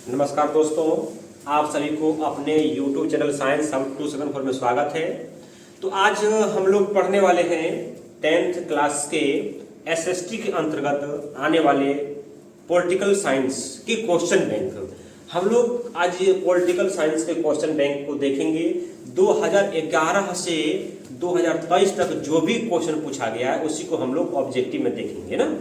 नमस्कार दोस्तों, आप सभी को अपने YouTube चैनल साइंस 274 में स्वागत है। तो आज हम लोग पढ़ने वाले हैं 10th क्लास के SST के अंतर्गत आने वाले पॉलिटिकल साइंस के क्वेश्चन बैंक। हम लोग आज ये पॉलिटिकल साइंस के क्वेश्चन बैंक को देखेंगे। 2011 से 2023 तक जो भी क्वेश्चन पूछा गया है उसी को हम लोग ऑब्जेक्टिव में देखेंगे ना।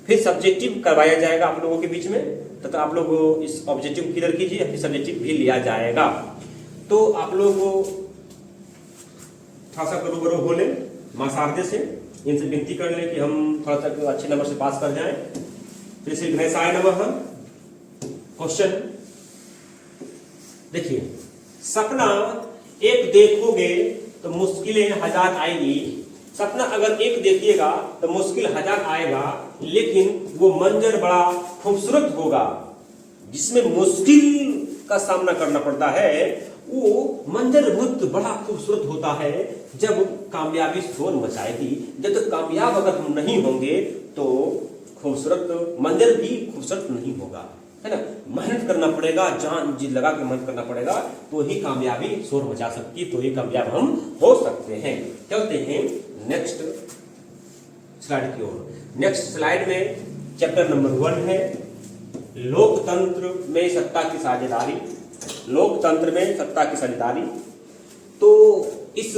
फिर सब्जेक्टिव करवाया जाएगा आप लोगों के बीच में, तो आप लोग इस ऑब्जेक्टिव क्लियर कीजिए, फिर सब्जेक्टिव भी लिया जाएगा। तो आप लोग थोड़ा सा करो बोले मां शारदे से इनसे विनती कर लें कि हम थोड़ा सा अच्छे नंबर से पास कर जाएं। फिर श्री गणेशाय नमः। क्वेश्चन देखिए, सपना एक देखोगे तो मुश्किलें हजार आएगी। सपना अगर एक देखिएगा तो मुश्किल हजार आएगा, लेकिन वो मंजर बड़ा खूबसूरत होगा। जिसमें मुश्किल का सामना करना पड़ता है वो मंजर बहुत बड़ा खूबसूरत होता है जब कामयाबी शोर मचाएगी। जब तक कामयाब अगर हम नहीं होंगे तो खूबसूरत मंजर भी खूबसूरत नहीं होगा, है ना। मेहनत करना पड़ेगा, जान जी लगा के मेहनत करना पड़ेगा, तो ही कामयाबी शोर मचा सकती, तो ही कामयाब हम हो सकते हैं। चलते हैं नेक्स्ट स्लाइड की ओर। नेक्स्ट स्लाइड में चैप्टर नंबर 1 है लोकतंत्र में सत्ता की साझेदारी। लोकतंत्र में सत्ता की साझेदारी। तो इस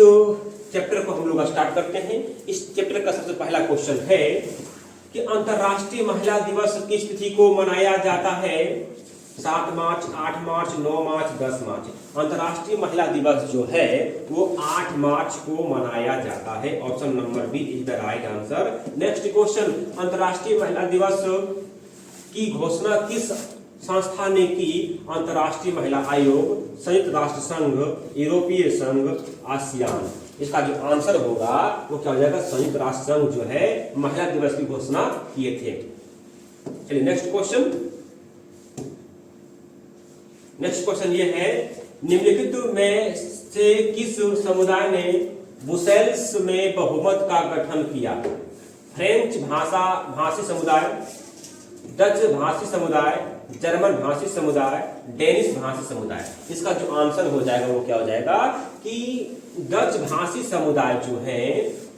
चैप्टर को हम लोग स्टार्ट करते हैं। इस चैप्टर का सबसे पहला क्वेश्चन है कि अंतर्राष्ट्रीय महिला दिवस किस तिथि को मनाया जाता है? 7 मार्च, 8 मार्च, 9 मार्च, 10 मार्च। अंतर्राष्ट्रीय महिला दिवस जो है वो 8 मार्च को मनाया जाता है। Option number B is the right answer. Next question, अंतर्राष्ट्रीय महिला दिवस की घोषणा किस संस्था ने की? अंतर्राष्ट्रीय महिला आयोग, संयुक्त राष्ट्र संघ, यूरोपीय संघ, आसियान। इसका जो आंसर होगा वो क्या हो जाएगा? संयुक्त राष्ट्र संघ जो है महिला दिवस की घोषणा किए थे। चलिए नेक्स्ट क्वेश्चन। नेक्स्ट क्वेश्चन ये है, निम्नलिखित में से किस समुदाय ने ब्रुसेल्स में बहुमत का गठन किया? फ्रेंच भाषी समुदाय, डच भाषी समुदाय, जर्मन भाषी समुदाय, डेनिश भाषी समुदाय। इसका जो आंसर हो जाएगा वो क्या हो जाएगा कि डच भाषी समुदाय जो है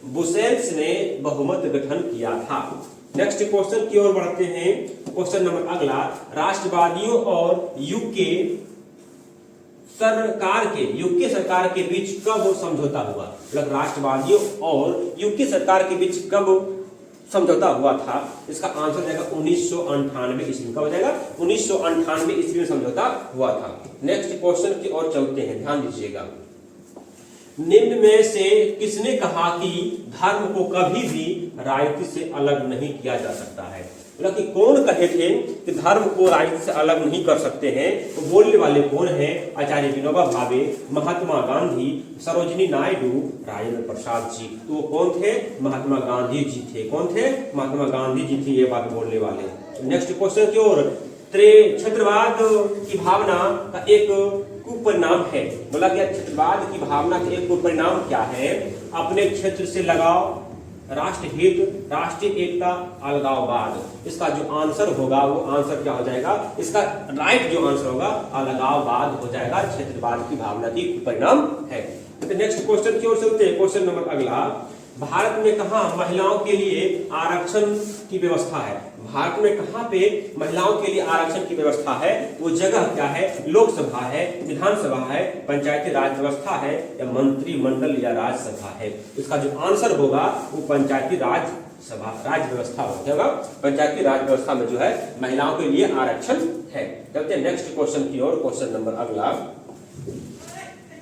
ब्रुसेल्स ने बहुमत गठन किया था। नेक्स्ट क्वेश्चन की ओर बढ़ते हैं। क्वेश्चन नंबर अगला, राष्ट्रवादियों और यूके सरकार के बीच कब समझौता हुआ? मतलब राष्ट्रवादियों और यूके सरकार के बीच कब समझौता हुआ था? इसका आंसर जाएगा 1998 ईस्वी। कब हो जाएगा? 1998 ईस्वी में समझौता हुआ था। नेक्स्ट क्वेश्चन की ओर चलते हैं, ध्यान दीजिएगा। निम्न में से किसने कहा कि धर्म को कभी भी राजनीति से अलग नहीं किया जा सकता है? मतलब कि कौन कहे थे कि धर्म को राजनीति से अलग नहीं कर सकते हैं? तो बोलने वाले कौन हैं? आचार्य विनोबा भावे, महात्मा गांधी, सरोजिनी नायडू, राजेंद्र प्रसाद जी। तो वो कौन थे? महात्मा गांधी जी थे। कौन थे? महात्मा गांधी जी थे ये बात बोलने वाले। नेक्स्ट क्वेश्चन की ओर, क्षेत्रवाद की भावना का एक कुपरिणाम है। बोला गया क्षेत्रवाद की भावना का एक कुपरिणाम क्या है? अपने क्षेत्र से लगाव, राष्ट्रहित, राष्ट्रीय एकता, अलगाववाद। इसका जो आंसर होगा वो आंसर क्या हो जाएगा? इसका राइट जो आंसर होगा अलगाववाद हो जाएगा। क्षेत्रवाद की भावना की परिणाम है। तो नेक्स्ट क्वेश्चन की ओर चलते हैं। क्वेश्चन नंबर अगला, भारत में कहाँ महिलाओं के लिए आरक्षण की व्यवस्था है? भारत में कहाँ पे महिलाओं के लिए आरक्षण की व्यवस्था है? वो जगह क्या है? लोकसभा है, विधानसभा है, पंचायती राज व्यवस्था है, या मंत्रिमंडल या राज्यसभा है? इसका जो आंसर होगा वो पंचायती राज व्यवस्था होगा। पंचायती राज व्यवस्था में जो है महिलाओं के लिए आरक्षण है। चलते हैं नेक्स्ट क्वेश्चन की ओर। क्वेश्चन नंबर अगला,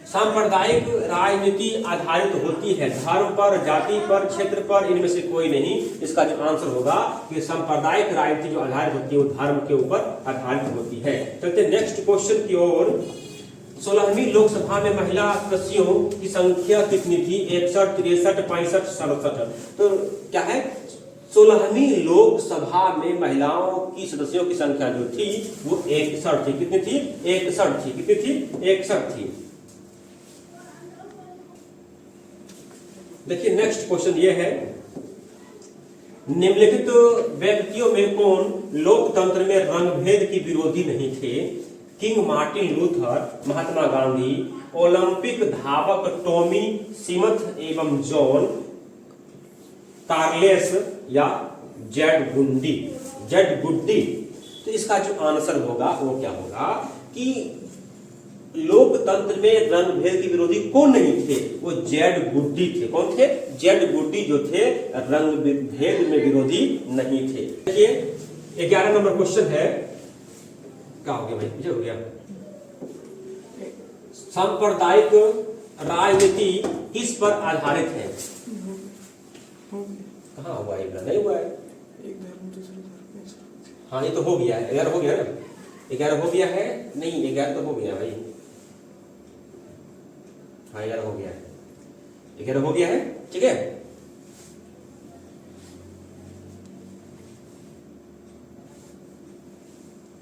सांप्रदायिक राजनीति आधारित होती है धर्म पर, जाति पर, क्षेत्र पर, इनमें से कोई नहीं। इसका जो आंसर होगा कि सांप्रदायिक राजनीति जो आधारित होती है वो धर्म के ऊपर आधारित होती है। चलते नेक्स्ट क्वेश्चन की ओर। 16वीं लोकसभा में महिला सदस्यों की संख्या कितनी थी? 61, 63, 65, 67। तो क्या है? 16वीं लोकसभा में महिलाओं की सदस्यों की संख्या जो थी वो 61 थी। कितनी थी? 61 थी। कितनी थी? 61 थी। देखिए नेक्स्ट क्वेश्चन ये है, निम्नलिखित व्यक्तियों में कौन लोकतंत्र में रंगभेद की विरोधी नहीं थे? King Martin Luther, Mahatma Gandhi, Olympic धावक टॉमी स्मिथ एवं जॉन कार्लेस या जेड गुड्डी। तो इसका जो आंसर होगा वो क्या होगा कि लोकतंत्र में रंग भेद के विरोधी कौन नहीं थे, वो जेड गुड्डी थे। कौन थे? जेड गुड्डी जो थे रंग भेद में विरोधी नहीं थे। देखिए 11 नंबर क्वेश्चन है, क्या हो गया भाई, मुझे हो गया। सांप्रदायिक राजनीति किस पर आधारित है? कहाँ हुआ है? नहीं हुआ है। हाँ ये तो हो गया है, 11 हो गया ना, 11 हो गया है, नहीं 11 तो हो गया भाई, हाँ 11 हो गया है, 11 हो गया है, ठीक है।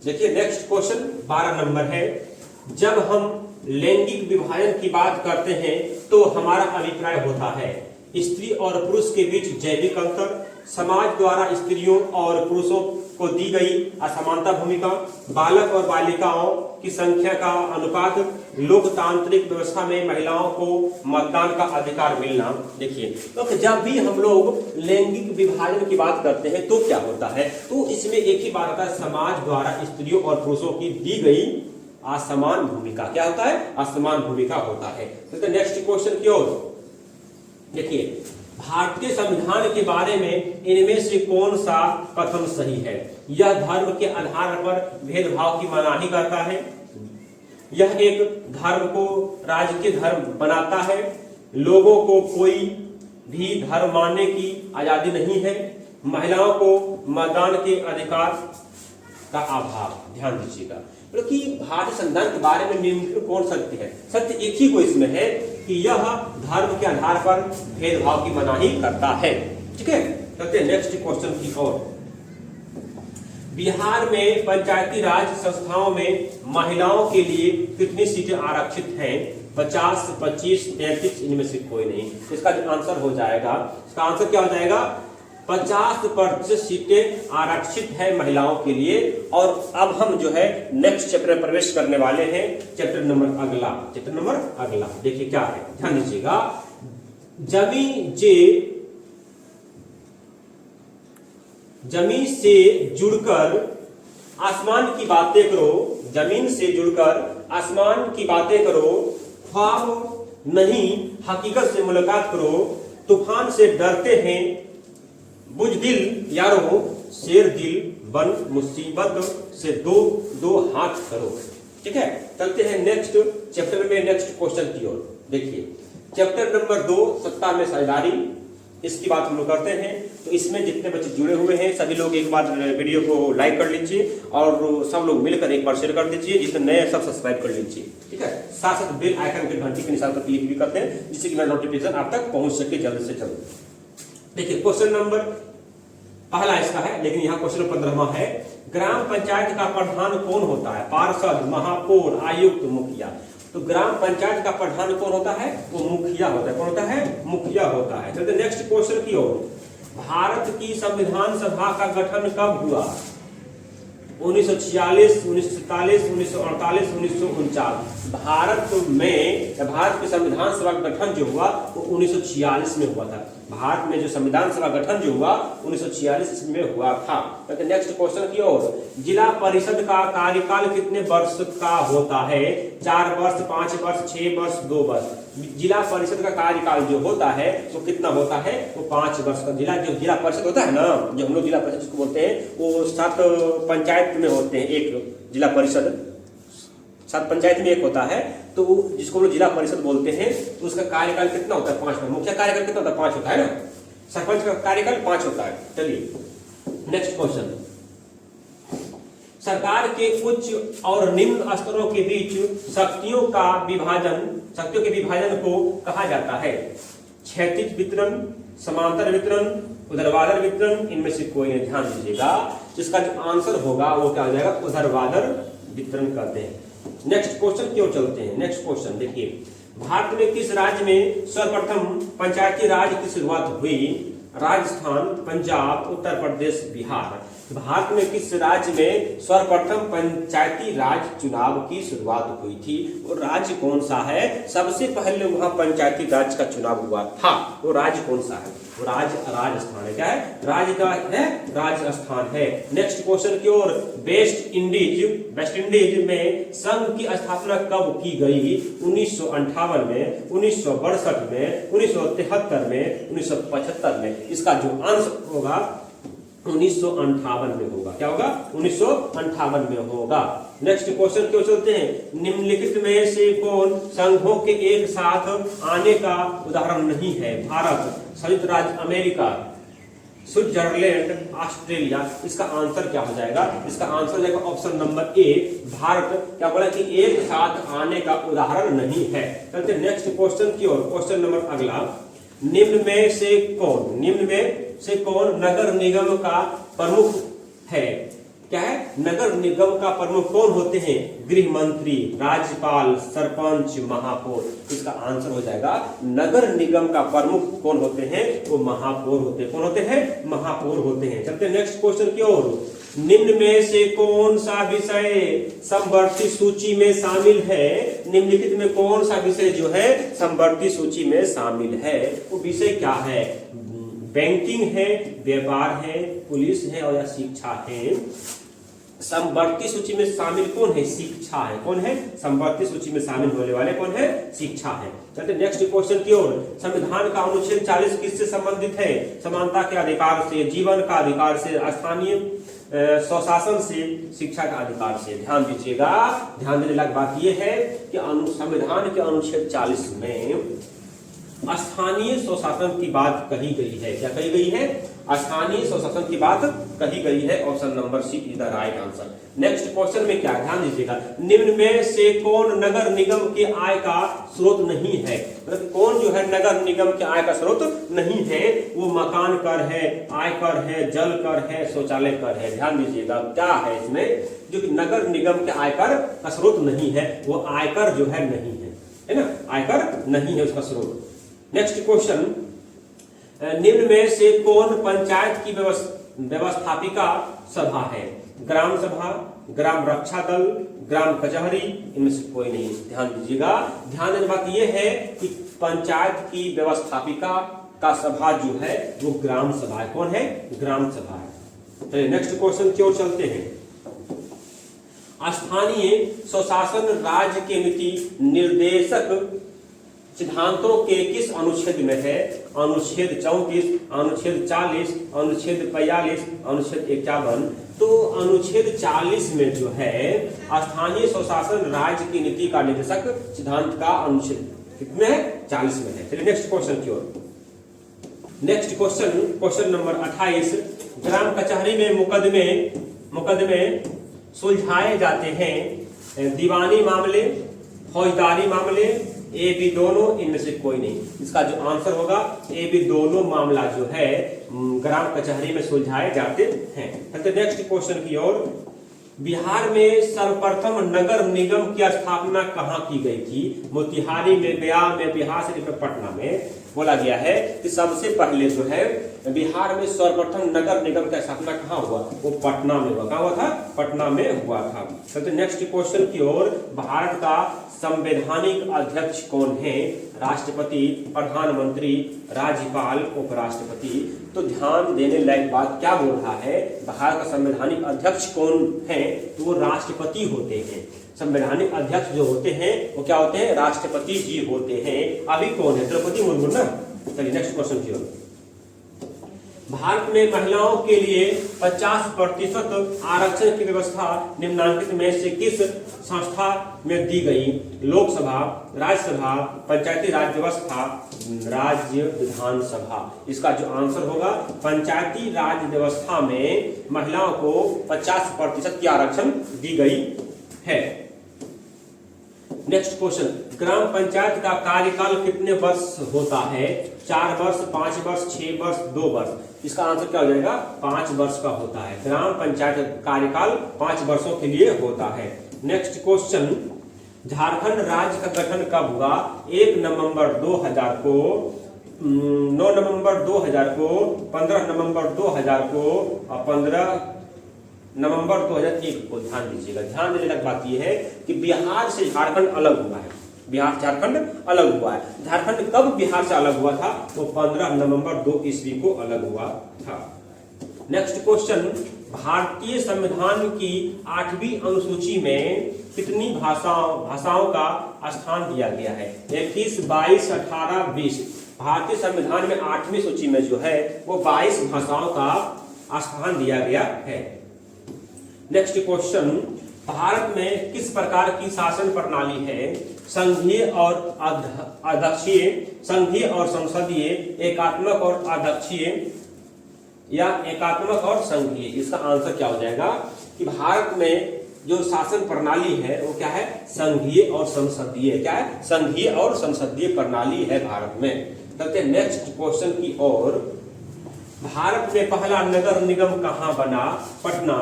देखिए नेक्स्ट क्वेश्चन 12 नंबर है, जब हम लैंगिक विभाजन की बात करते हैं तो हमारा अभिप्राय होता है स्त्री और पुरुष के बीच जैविक अंतर, समाज द्वारा स्त्रियों और पुरुषों को दी गई असमानता भूमिका, बालक और बालिकाओं की संख्या का अनुपात, लोकतांत्रिक व्यवस्था में महिलाओं को मतदान का अधिकार मिलना। देखिए तो जब भी हम लोग लैंगिक विभाजन की बात करते हैं तो क्या होता है, तो इसमें एक ही बात होता है, समाज द्वारा स्त्रियों और पुरुषों की दी गई असमान भूमिका। क्या होता है? असमान भूमिका होता है। तो नेक्स्ट क्वेश्चन की ओर देखिए, भारतीय संविधान के बारे में इनमें से कौन सा कथन सही है? यह धर्म के आधार पर भेदभाव की मनाही करता है, यह एक धर्म को राजकीय धर्म बनाता है, लोगों को कोई भी धर्म मानने की आजादी नहीं है, महिलाओं को मतदान के अधिकार का अभाव। ध्यान दीजिएगा क्योंकि भारतीय संविधान के बारे में निम्नलिखित कौन सत्य है? सत्य एक ही को इसमें है कि यह धर्म के आधार पर भेदभाव की मनाही करता है। ठीक है, चलते हैं नेक्स्ट क्वेश्चन की ओर। बिहार में पंचायती राज संस्थाओं में महिलाओं के लिए कितनी सीटें आरक्षित हैं? 50, 25, 33, इनमें से कोई नहीं। इसका जो आंसर हो जाएगा, इसका आंसर क्या हो जाएगा? 50% सीटें आरक्षित है महिलाओं के लिए। और अब हम जो है नेक्स्ट चैप्टर में प्रवेश करने वाले हैं, चैप्टर नंबर अगला। देखिए क्या है, ध्यान दीजिएगा। जमीन से जुड़कर आसमान की बातें करो, जमीन से जुड़कर आसमान की बातें करो, ख्वाब नहीं हकीकत से मुलाकात करो, तूफान से डरते हैं बुजदिल यारो, शेर दिल बन मुसीबत से दो हाथ करो। ठीक है, चलते हैं नेक्स्ट चैप्टर में, नेक्स्ट क्वेश्चन की ओर। देखिए चैप्टर नंबर 2 सत्ता में साझेदारी, इसकी बात हम लोग करते हैं। तो इसमें जितने बच्चे जुड़े हुए हैं सभी लोग एक बार वीडियो को लाइक कर लीजिए और सब लोग मिलकर एक बार शेयर कर दीजिए, जिससे नए सब सब्सक्राइब कर लीजिए। ठीक है, साथ साथ बेल आइकन के घंटी के निशान पर क्लिक भी करते हैं, जिससे कि मेरा नोटिफिकेशन आप तक पहुंच सके जल्द से जल्द। देखिए क्वेश्चन नंबर पहला इसका है, लेकिन यहाँ क्वेश्चन 15वां है। ग्राम पंचायत का प्रधान कौन होता है? पार्षद, महापौर, आयुक्त, मुखिया। तो ग्राम पंचायत का प्रधान कौन होता है? वो मुखिया होता है। कौन होता है? मुखिया होता है। चलते नेक्स्ट क्वेश्चन की ओर। भारत की संविधान सभा का गठन कब हुआ? 1946, 1947, 1948, 1949। भारत की संविधान सभा का गठन जो हुआ वो 1946 में हुआ था। भारत में जो संविधान सभा गठन जो हुआ 1946 में हुआ था। तो नेक्स्ट क्वेश्चन की ओर। जिला परिषद का कार्यकाल कितने वर्ष का होता है? 4 वर्ष, 5 वर्ष, 6 वर्ष, 2 वर्ष। जिला परिषद का कार्यकाल जो होता है वो कितना होता है? वो 5 वर्ष का। जिला परिषद होता है ना, जो हम लोग जिला परिषद जिसको बोलते हैं, वो 7 पंचायत में होते हैं। एक जिला परिषद 7 पंचायत में एक होता है, तो जिसको हम लोग जिला परिषद बोलते हैं, तो उसका कार्यकाल कितना होता है? 5 वर्ष। मुख्य कार्यकाल कितना होता है? 5 होता है ना। सरपंच का कार्यकाल 5 होता है। चलिए नेक्स्ट क्वेश्चन। सरकार के उच्च और निम्न स्तरों के बीच शक्तियों के विभाजन को कहा जाता है? क्षैतिज वितरण, समांतर वितरण, ऊर्ध्वाधर वितरण, इनमें से कोई नहीं। ध्यान दीजिएगा, जिसका जो आंसर होगा वो क्या हो जाएगा? ऊर्ध्वाधर वितरण करते हैं। नेक्स्ट क्वेश्चन की ओर चलते हैं। नेक्स्ट क्वेश्चन देखिए, भारत में किस राज्य में सर्वप्रथम पंचायती राज की शुरुआत हुई? राजस्थान, पंजाब, उत्तर प्रदेश, बिहार। भारत में किस राज्य में सर्वप्रथम पंचायती राज चुनाव की शुरुआत हुई थी? वो राज्य कौन सा है? सबसे पहले वहां पंचायती राज का चुनाव हुआ था, वो राज्य कौन सा है? वो राजस्थान है। क्या है? राज्य का है राजस्थान है। नेक्स्ट क्वेश्चन की ओर, वेस्ट इंडीज में संघ की स्थापना कब की गई? 1958 में, 1962 में, 1973 में, 1975 में। इसका जो आंसर होगा 1958 में होगा। क्या होगा? 1958 में होगा। नेक्स्ट क्वेश्चन क्यों चलते हैं? निम्नलिखित में से कौन संघों के एक साथ आने का उदाहरण नहीं है? भारत, संयुक्त राज्य अमेरिका, स्विट्जरलैंड, ऑस्ट्रेलिया। इसका आंसर क्या हो जाएगा? इसका आंसर हो जाएगा ऑप्शन नंबर ए, भारत। क्या बोला कि एक साथ आने का उदाहरण नहीं है। चलते नेक्स्ट क्वेश्चन की ओर। क्वेश्चन नंबर अगला, निम्न में से कौन नगर निगम का प्रमुख है? क्या है? नगर निगम का प्रमुख कौन होते हैं? गृह मंत्री, राज्यपाल, सरपंच, महापौर। इसका आंसर हो जाएगा नगर निगम का प्रमुख कौन होते हैं? वो महापौर होते हैं। कौन होते हैं? महापौर होते हैं। चलते नेक्स्ट क्वेश्चन की ओर। निम्न में से कौन सा विषय समवर्ती सूची में शामिल है? निम्नलिखित में कौन सा विषय जो है समवर्ती सूची में शामिल है? वो विषय क्या है? बैंकिंग है, व्यापार है, पुलिस है और या शिक्षा है। समवर्ती सूची में शामिल कौन है? शिक्षा है। कौन है? समवर्ती सूची में शामिल होने वाले कौन है? शिक्षा है। चलते नेक्स्ट क्वेश्चन की ओर। संविधान का अनुच्छेद 40 किससे संबंधित है? समानता के अधिकार से, जीवन का अधिकार से, स्थानीय स्वशासन से, शिक्षा का अधिकार से। ध्यान दीजिएगा। ध्यान देने लायक बात यह है कि संविधान के अनुच्छेद 40 में स्थानीय स्वशासन की बात कही गई है। क्या कही गई है? स्थानीय स्वशासन की बात कही गई है। Option number C is the right answer. Next question में क्या? ध्यान दीजिएगा। निम्न में से कौन नगर निगम के आय का स्रोत नहीं है? मतलब कौन जो है नगर निगम के आय का स्रोत नहीं है? वो मकान कर है, आयकर है, जल कर है, शौचालय कर है। ध्यान दीजिएगा क्या है इसमें, जो कि नगर निगम के आयकर का स्रोत नहीं है, वो आयकर जो है नहीं है ना? आयकर नहीं है उसका स्रोत। नेक्स्ट क्वेश्चन, निम्न में से कौन पंचायत की व्यवस्थापिका सभा है? ग्राम सभा, ग्राम रक्षा दल, ग्राम कचहरी, इनमें से कोई नहीं। ध्यान दीजिएगा। ध्यान देने बात यह है कि पंचायत की व्यवस्थापिका का सभा जो है वो ग्राम सभा है। कौन है? ग्राम सभा है। चलिए नेक्स्ट क्वेश्चन की ओर चलते हैं। स्थानीय स्वशासन राज्य के नीति निर्देशक सिद्धांतों के किस अनुच्छेद में है? अनुच्छेद 34, अनुच्छेद 40, अनुच्छेद 45, अनुच्छेद 51। तो अनुच्छेद 40 में जो है स्थानीय स्वशासन राज्य की नीति का निर्देशक सिद्धांत का अनुच्छेद कितने है? 40 में है। चलिए नेक्स्ट क्वेश्चन की ओर। Next question number 28। ग्राम कचहरी में मुकदमे सुलझाए जाते हैं। दीवानी मामले, फौजदारी मामले, ए बी दोनों, इनमें से कोई नहीं। इसका जो आंसर होगा ए बी दोनों मामला जो है ग्राम कचहरी में सुलझाए जाते हैं। नेक्स्ट क्वेश्चन की ओर। बिहार में सर्वप्रथम नगर निगम की स्थापना कहाँ की गई थी? मोतिहारी में, गया में, बिहार शरीफ, पटना में। बोला गया है कि सबसे पहले जो है बिहार में सर्वप्रथम नगर निगम की स्थापना कहाँ हुआ? वो पटना में हुआ। कहाँ हुआ था? पटना में हुआ था। तो नेक्स्ट क्वेश्चन की ओर। भारत का संवैधानिक अध्यक्ष कौन है? राष्ट्रपति, प्रधानमंत्री, राज्यपाल, उपराष्ट्रपति। तो ध्यान देने लायक बात क्या बोल रहा है? भारत का संवैधानिक अध्यक्ष कौन है? तो वो राष्ट्रपति होते हैं। संवैधानिक अध्यक्ष जो होते हैं वो क्या होते हैं? राष्ट्रपति जी होते हैं। अभी कौन है? द्रौपदी मुर्मू ना। चलिए नेक्स्ट क्वेश्चन की ओर। भारत में महिलाओं के लिए 50% आरक्षण की व्यवस्था निम्नलिखित में से किस संस्था में दी गई? लोकसभा, राज्यसभा, पंचायती राज व्यवस्था, राज्य विधानसभा। इसका जो आंसर होगा पंचायती राज व्यवस्था में महिलाओं को 50% की आरक्षण दी गई है। नेक्स्ट क्वेश्चन, ग्राम पंचायत का कार्यकाल कितने वर्ष होता है? 4 वर्ष, 5 वर्ष, 6 वर्ष, 2 वर्ष। इसका आंसर क्या हो जाएगा? 5 वर्ष का होता है। ग्राम पंचायत कार्यकाल 5 वर्षों के लिए होता है। नेक्स्ट क्वेश्चन, झारखंड राज्य का गठन कब हुआ? 1 नवंबर 2000 को, 9 नवंबर 2000 को, 15 नवंबर 2000 को और 15 नवंबर 2001 को। ध्यान दीजिएगा, ध्यान देने लायक बात यह है कि बिहार से झारखंड अलग हुआ है, बिहार से झारखंड अलग हुआ है। झारखंड कब बिहार से अलग हुआ था? वो 15 नवंबर 2 ईस्वी को अलग हुआ था। नेक्स्ट क्वेश्चन, भारतीय संविधान की 8वीं अनुसूची में कितनी भाषाओं का स्थान दिया गया है? 21, 22, 18, 20। भारतीय संविधान में 8वीं सूची में जो है वो 22 भाषाओं का स्थान दिया गया है। नेक्स्ट क्वेश्चन, भारत में किस प्रकार की शासन प्रणाली है? संघीय और अध्यक्षीय, संघीय और संसदीय, एकात्मक और अध्यक्षीय या एकात्मक और संघीय? इसका आंसर क्या हो जाएगा कि भारत में जो शासन प्रणाली है वो क्या है? संघीय और संसदीय। क्या है? संघीय और संसदीय प्रणाली है भारत में। चलते नेक्स्ट क्वेश्चन की ओर। भारत में पहला नगर निगम कहाँ बना? पटना,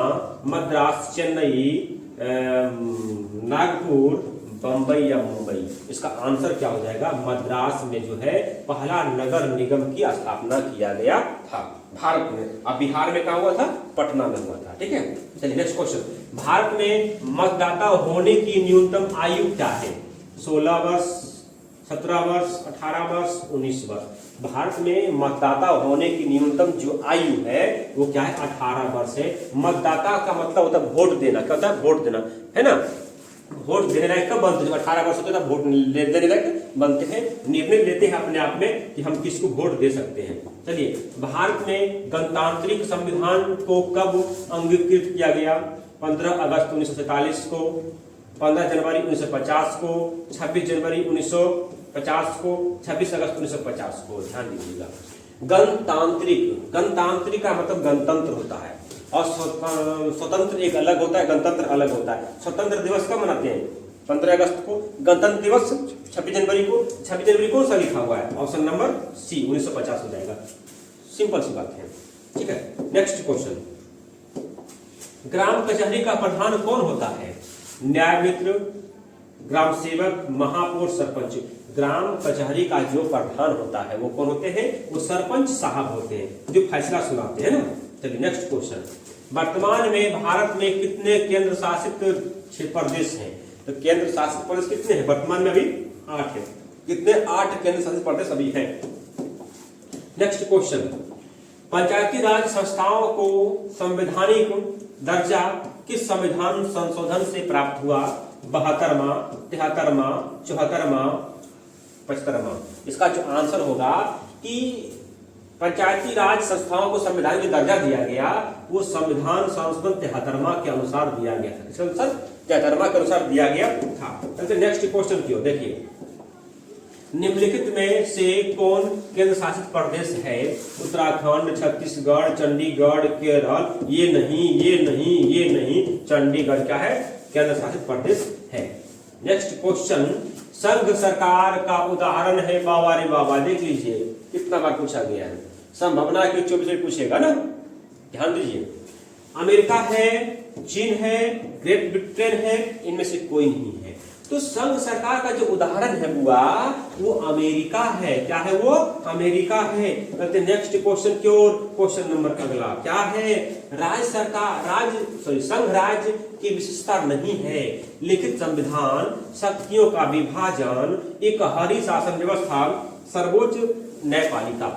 मद्रास, चेन्नई, नागपुर, बंबई या मुंबई? इसका आंसर क्या हो जाएगा? मद्रास में जो है पहला नगर निगम की स्थापना किया गया था भारत में। अब बिहार में कहाँ हुआ था? पटना में हुआ था। ठीक है, चलिए नेक्स्ट क्वेश्चन। भारत में मतदाता होने की न्यूनतम आयु क्या है? 16 वर्ष, 17 वर्ष, 18 वर्ष, 19 वर्ष। भारत में मतदाता होने की न्यूनतम जो आयु है वो क्या है? 18 वर्ष है। मतदाता का मतलब होता है वोट देना। क्या होता है? वोट देना, है ना। वोट देने लायक कब बनते हैं? जब 18 वर्ष होते हैं वोट देने लायक बनते हैं, निर्णय लेते हैं अपने आप में कि हम किसको वोट दे सकते हैं। चलिए, भारत में गणतांत्रिक संविधान को कब अंगीकृत किया गया? 15 अगस्त 1947 को, 15 जनवरी 1950 को, 26 जनवरी 1950 को, 26 अगस्त 1950 को। ध्यान दीजिएगा, गणतांत्रिक, गणतांत्रिक का मतलब गणतंत्र होता है और स्वतंत्र एक अलग होता है, गणतंत्र अलग होता है। स्वतंत्र दिवस कब मनाते हैं? 15 अगस्त को। गणतंत्र दिवस 26 जनवरी को। 26 जनवरी कौन सा लिखा हुआ है? ऑप्शन नंबर सी, 1950 हो जाएगा। सिंपल सी बात है। ठीक है, नेक्स्ट क्वेश्चन, ग्राम कचहरी का प्रधान कौन होता है? न्याय मित्र, ग्राम सेवक, महापौर, सरपंच। ग्राम कचहरी का जो प्रधान होता है वो कौन होते हैं? वो सरपंच साहब होते हैं जो फैसला सुनाते हैं ना। चलिए नेक्स्ट क्वेश्चन, वर्तमान में भारत में कितने केंद्र शासित प्रदेश हैं? तो केंद्र शासित प्रदेश कितने हैं वर्तमान में? अभी 8 है। कितने? 8 केंद्र शासित प्रदेश अभी हैं। नेक्स्ट क्वेश्चन, पंचायती राज संस्थाओं को संवैधानिक दर्जा किस संविधान संशोधन से प्राप्त हुआ? 72वां, 73वां, 74वां, 75वां? इसका जो आंसर होगा कि पंचायती राज संस्थाओं को संविधान का दर्जा दिया गया वो संविधान संशोधन 73वां के अनुसार दिया गया था। किस अनुसार? 73वां के अनुसार दिया गया था। चलते नेक्स्ट क्वेश्चन की ओर। देखिए, निम्नलिखित में से कौन केंद्र शासित प्रदेश है? उत्तराखंड, छत्तीसगढ़, चंडीगढ़, केरल? ये नहीं, ये नहीं, ये नहीं, चंडीगढ़ क्या है? केंद्र शासित प्रदेश है। नेक्स्ट क्वेश्चन, संघ सरकार का उदाहरण है? बाबा रे बाबा, देख लीजिए कितना बार पूछा गया है। संभावना के 24 में पूछेगा ना, ध्यान दीजिए। अमेरिका है, चीन है, ग्रेट ब्रिटेन है, इनमें से कोई नहीं है। तो संघ सरकार का जो उदाहरण है बुआ वो अमेरिका है। क्या है वो? अमेरिका है। कहते नेक्स्ट क्वेश्चन की ओर। क्वेश्चन नंबर अगला क्या है? राज्य सरकार संघ राज्य की विशेषता नहीं है। लिखित संविधान, शक्तियों का विभाजन, एक हरी शासन व्यवस्था, सर्वोच्च न्यायपालिका।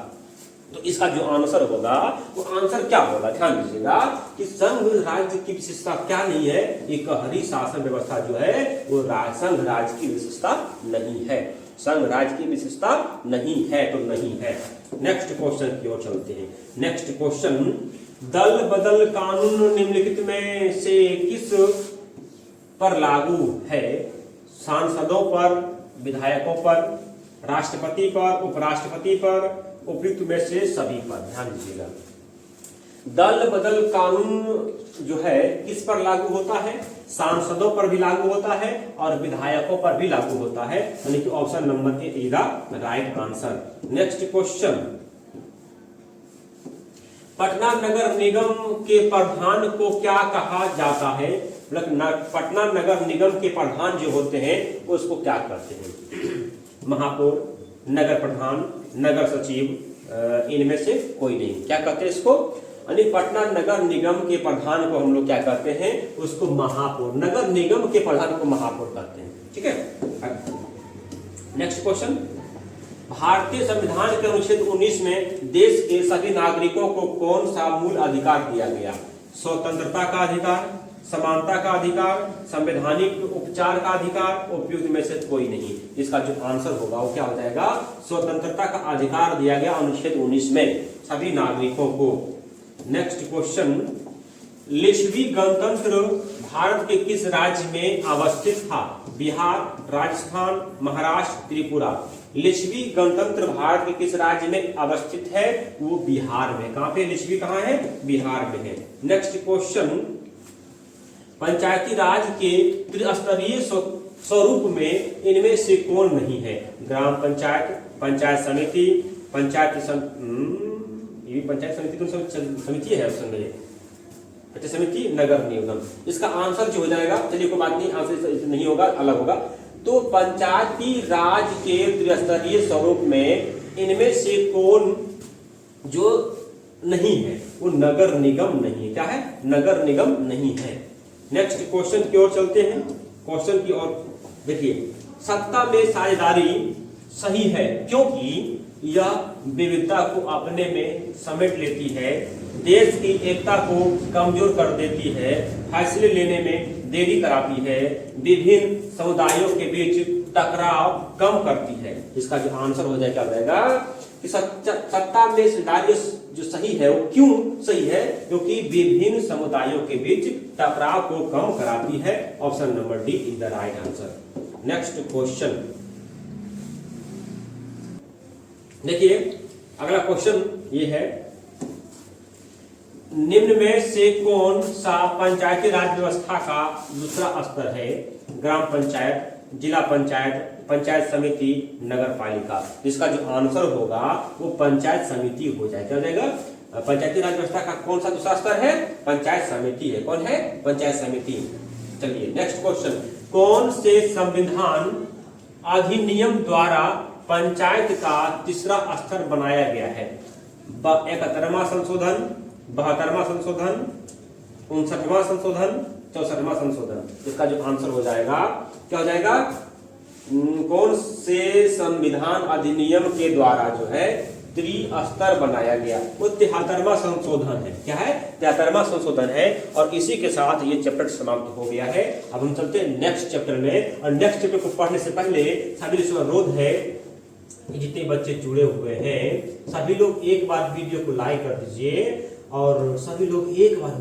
तो इसका जो आंसर होगा वो आंसर क्या होगा? ध्यान दीजिएगा कि संघ राज्य की विशेषता क्या नहीं है? एक हरी शासन व्यवस्था जो है वो संघ राज्य की विशेषता नहीं है। संघ राज्य की विशेषता नहीं है तो नहीं है। नेक्स्ट क्वेश्चन की ओर चलते हैं। नेक्स्ट क्वेश्चन, दल बदल कानून निम्नलिखित में से किस पर लागू है? सांसदों पर, विधायकों पर, राष्ट्रपति पर, उपराष्ट्रपति पर, उपयुक्त में से सभी पर? ध्यान दीजिएगा, दल बदल कानून जो है किस पर लागू होता है? सांसदों पर भी लागू होता है और विधायकों पर भी लागू होता है, यानी कि option number A is the right answer. Next question, Patna नगर निगम के प्रधान को क्या कहा जाता है? पटना नगर निगम के प्रधान जो होते हैं वो उसको क्या कहते हैं? महापौर, नगर प्रधान, नगर सचिव, इनमें से कोई नहीं। क्या कहते हैं इसको? यानी पटना नगर निगम के प्रधान को हम लोग क्या कहते हैं, उसको महापौर, नगर निगम के प्रधान को महापौर कहते हैं। ठीक है, नेक्स्ट क्वेश्चन, भारतीय संविधान के अनुच्छेद 19 में देश के सभी नागरिकों को कौन सा मूल अधिकार दिया गया? स्वतंत्रता का अधिकार, समानता का अधिकार, संवैधानिक उपचार का अधिकार, उपयुक्त में से कोई नहीं। इसका जो आंसर होगा वो क्या हो जाएगा? स्वतंत्रता का अधिकार दिया गया अनुच्छेद 19 में सभी नागरिकों को। नेक्स्ट क्वेश्चन, लिच्छवी गणतंत्र भारत के किस राज्य में अवस्थित था? बिहार, राजस्थान, महाराष्ट्र, त्रिपुरा। लिच्छवी गणतंत्र भारत के किस राज्य में अवस्थित है? वो बिहार में। कहां पे लिच्छवी, कहां है? बिहार में है। नेक्स्ट क्वेश्चन, पंचायती राज के त्रिस्तरीय स्वरूप में इनमें से कौन नहीं है? ग्राम पंचायत, पंचायत समिति, पंचायत समिति, कौन समिति है ऑप्शन में? पंचायत समिति, नगर निगम। इसका आंसर जो हो जाएगा, चलिए कोई बात नहीं, आंसर नहीं होगा, अलग होगा। तो पंचायती राज के त्रिस्तरीय स्वरूप में इनमें से कौन जो नहीं है? वो नगर निगम नहीं है। क्या है? नगर निगम नहीं है। नेक्स्ट क्वेश्चन की ओर चलते हैं। क्वेश्चन की ओर देखिए, सत्ता में साझेदारी सही है क्योंकि यह विविधता को अपने में समेट लेती है, देश की एकता को कमजोर कर देती है, फैसले लेने में देरी कराती है, विभिन्न समुदायों के बीच टकराव कम करती है। इसका जो आंसर हो जाएगा क्या रहेगा कि सत्ता में साझेदारी जो सही है वो क्यों सही है? क्योंकि विभिन्न समुदायों के बीच टकराव को कम कराती है। Option number D is the right answer. Next question देखिए, अगला क्वेश्चन ये है, निम्न में से कौन सा पंचायती राज व्यवस्था का दूसरा स्तर है? ग्राम पंचायत, जिला पंचायत, पंचायत समिति, नगर पालिका। इसका जो आंसर होगा वो पंचायत समिति हो जाएगा। क्या हो जाएगा? पंचायती राज व्यवस्था का कौन सा दूसरा स्तर है? पंचायत समिति है। कौन है? पंचायत समिति। चलिए नेक्स्ट क्वेश्चन, कौन से संविधान अधिनियम द्वारा पंचायत का तीसरा स्तर बनाया गया है? 71वां संशोधन, 72वां संशोधन, 59वां संशोधन, 64वां संशोधन। इसका जो आंसर हो जाएगा क्या हो जाएगा? कौन से संविधान अधिनियम के द्वारा जो है त्रिस्तर बनाया गया? वो 73वां संशोधन है। क्या है? 73वां संशोधन है। और इसी के साथ ये चैप्टर समाप्त हो गया है। अब हम चलते हैं नेक्स्ट चैप्टर में। और नेक्स्ट चैप्टर को पढ़ने से पहले सभी से अनुरोध है, जितने बच्चे जुड़े हुए हैं सभी लोग एक बार वीडियो को लाइक कर दीजिए और सभी लोग एक बार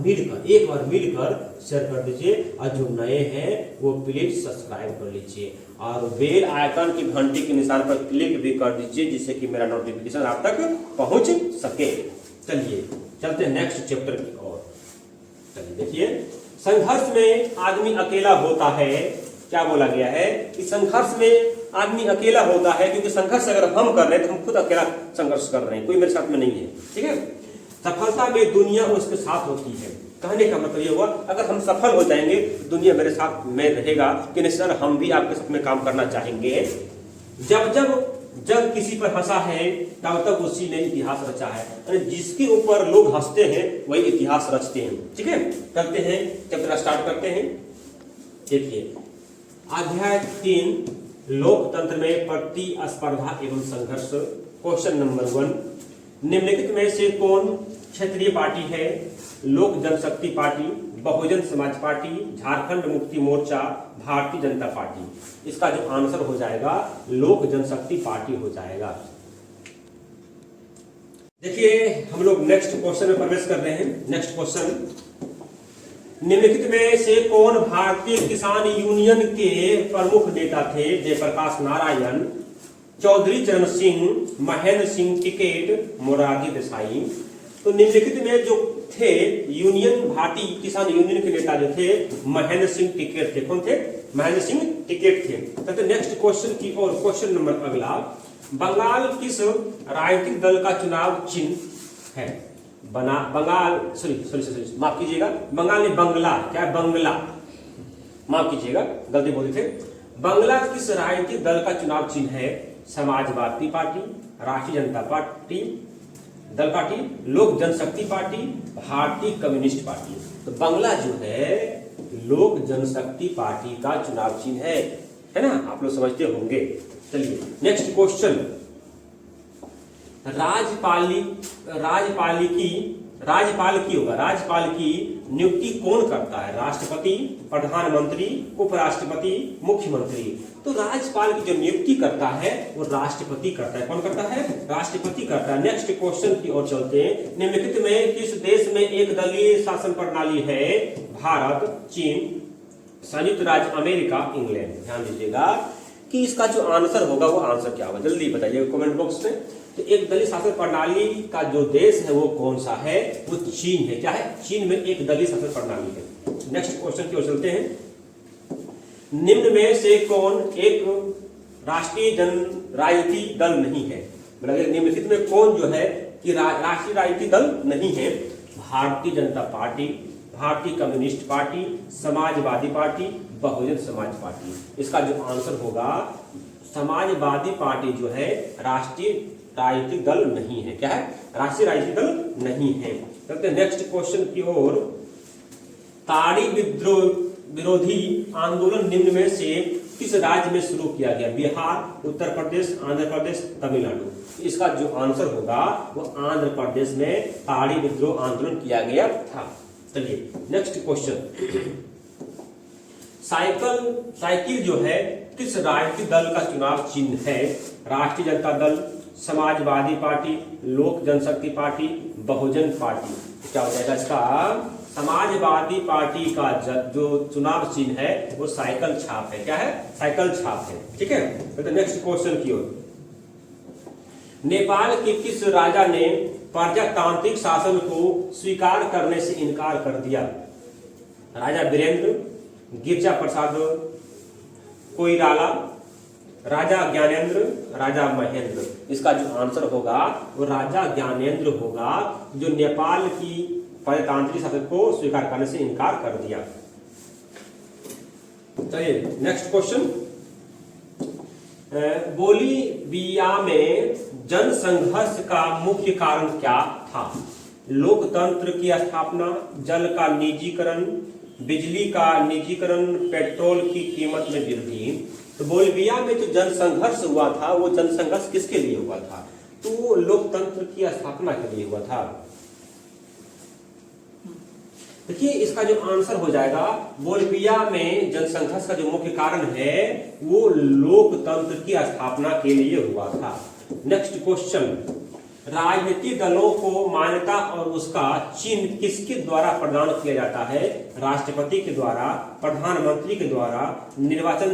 मिलकर शेयर कर दीजिए। और जो नए हैं वो प्लीज सब्सक्राइब कर लीजिए और बेल आइकन की घंटी के निशान पर क्लिक भी कर दीजिए, जिससे कि मेरा नोटिफिकेशन आप तक पहुंच सके। चलिए चलते हैं नेक्स्ट चैप्टर की ओर। चलिए देखिए, संघर्ष में आदमी अकेला होता है। क्या बोला गया है कि संघर्ष में आदमी अकेला होता है, क्योंकि संघर्ष अगर हम कर रहे हैं तो हम खुद अकेला संघर्ष कर रहे हैं, कोई मेरे साथ में नहीं है। ठीक है, सफलता में दुनिया उसके साथ होती है। कहने का मतलब ये हुआ, अगर हम सफल हो जाएंगे तो दुनिया मेरे साथ में रहेगा कि नहीं सर, हम भी आपके साथ में काम करना चाहेंगे। जब किसी पर हंसा है तब तक उसी ने इतिहास रचा है। जिसके ऊपर लोग हंसते हैं वही इतिहास रचते हैं। ठीक है, करते हैं, चैप्टर स्टार्ट करते हैं। देखिए, अध्याय 3 लोकतंत्र में प्रतिस्पर्धा एवं संघर्ष। क्वेश्चन नंबर 1, निम्नलिखित में से कौन क्षेत्रीय पार्टी है? लोक जनशक्ति party, Bahujan Samaj party, Jharkhand Mukti Morcha, Bharatiya Janata party. इसका जो आंसर हो जाएगा लोक जनशक्ति पार्टी हो जाएगा। देखिए, हम लोग नेक्स्ट क्वेश्चन में प्रवेश कर रहे हैं। नेक्स्ट क्वेश्चन, निम्नलिखित में से कौन भारतीय किसान यूनियन के प्रमुख नेता थे? जयप्रकाश नारायण, चौधरी चरण सिंह, महेंद्र सिंह टिकैत, मोरारजी देसाई। तो निम्नलिखित में जो थे यूनियन, भारतीय किसान यूनियन के नेता जो थे महेंद्र सिंह टिकैत थे। कौन थे? महेंद्र सिंह टिकैत थे। तो नेक्स्ट क्वेश्चन की और क्वेश्चन नंबर अगला, बंगाल किस राजनीतिक दल का चुनाव चिन्ह है? बंगाल सॉरी माफ कीजिएगा, बंगाल ने बंगला, क्या है? बंगला, माफ कीजिएगा गलती बोले थे। बंगला किस राजनीतिक दल का चुनाव चिन्ह है? समाजवादी पार्टी, राष्ट्रीय जनता पार्टी, दल पार्टी, लोक जनशक्ति पार्टी, भारतीय कम्युनिस्ट पार्टी। तो बंगला जो है लोक जनशक्ति पार्टी का चुनाव चिन्ह है ना, आप लोग समझते होंगे। चलिए नेक्स्ट क्वेश्चन, राज्यपाल की नियुक्ति कौन करता है? राष्ट्रपति, प्रधानमंत्री, उपराष्ट्रपति, मुख्यमंत्री। तो राज्यपाल की जो नियुक्ति करता है वो राष्ट्रपति करता है। कौन करता है? राष्ट्रपति करता है। नेक्स्ट क्वेश्चन की ओर चलते हैं। निम्नलिखित में किस देश में एक दलीय शासन प्रणाली है? भारत, चीन, संयुक्त राज्य अमेरिका, इंग्लैंड। ध्यान दीजिएगा कि इसका जो आंसर होगा वो आंसर क्या होगा, जल्दी बताइए कमेंट बॉक्स में। तो एक दलीय शासन प्रणाली का जो देश है वो कौन सा है? वो चीन है। क्या है? चीन में एक दलीय शासन प्रणाली है। नेक्स्ट क्वेश्चन की ओर चलते हैं। निम्न में से कौन एक राष्ट्रीय राजनीतिक दल नहीं है? मतलब निम्नलिखित में कौन जो है कि राष्ट्रीय राजनीतिक दल नहीं है? भारतीय जनता पार्टी, भारतीय communist party, Samajwadi party, Bahujan Samaj party. इसका जो आंसर होगा समाजवादी पार्टी जो है राष्ट्रीय राजनीतिक दल नहीं है। क्या है? राष्ट्रीय राजनीतिक दल नहीं है। चलते नेक्स्ट क्वेश्चन की ओर। ताड़ी विद्रोह विरोधी आंदोलन निम्न में से किस राज्य में शुरू किया गया? बिहार, उत्तर प्रदेश, आंध्र प्रदेश, तमिलनाडु। इसका जो आंसर होगा वो आंध्र प्रदेश में ताड़ी विद्रोह आंदोलन किया गया था। चलिए नेक्स्ट क्वेश्चन, साइकिल जो है किस राजनीतिक दल का चुनाव चिन्ह है? राष्ट्रीय जनता दल, समाजवादी पार्टी, लोक जनशक्ति पार्टी, बहुजन पार्टी। क्या हो जाएगा इसका? समाजवादी पार्टी का जो चुनाव चिन्ह है वो साइकिल छाप है। क्या है? साइकिल छाप है। ठीक है। तो नेक्स्ट क्वेश्चन की ओर। नेपाल के किस राजा ने प्रजातांत्रिक शासन को स्वीकार करने से इनकार कर दिया? राजा वीरेंद्र, गिरजा प्रसाद कोइराला, राजा ज्ञानेंद्र, राजा महेंद्र। इसका जो आंसर होगा वो राजा ज्ञानेंद्र होगा, जो नेपाल की प्रजातांत्रिक शासन को स्वीकार करने से इनकार कर दिया। चलिए नेक्स्ट क्वेश्चन, बोलीविया में जनसंघर्ष का मुख्य कारण क्या था? लोकतंत्र की स्थापना, जल का निजीकरण, बिजली का निजीकरण, पेट्रोल की कीमत में वृद्धि। तो बोलीविया में जो जनसंघर्ष हुआ था वो जनसंघर्ष किसके लिए हुआ था? तो लोकतंत्र की स्थापना के लिए हुआ था। देखिए इसका जो आंसर हो जाएगा, बोलीविया में जनसंघर्ष का जो मुख्य कारण है वो लोकतंत्र की स्थापना के लिए हुआ था। नेक्स्ट क्वेश्चन, राजनीतिक दलों को मान्यता और उसका चिन्ह किसके द्वारा प्रदान किया जाता है? राष्ट्रपति के द्वारा, प्रधानमंत्री के द्वारा, निर्वाचन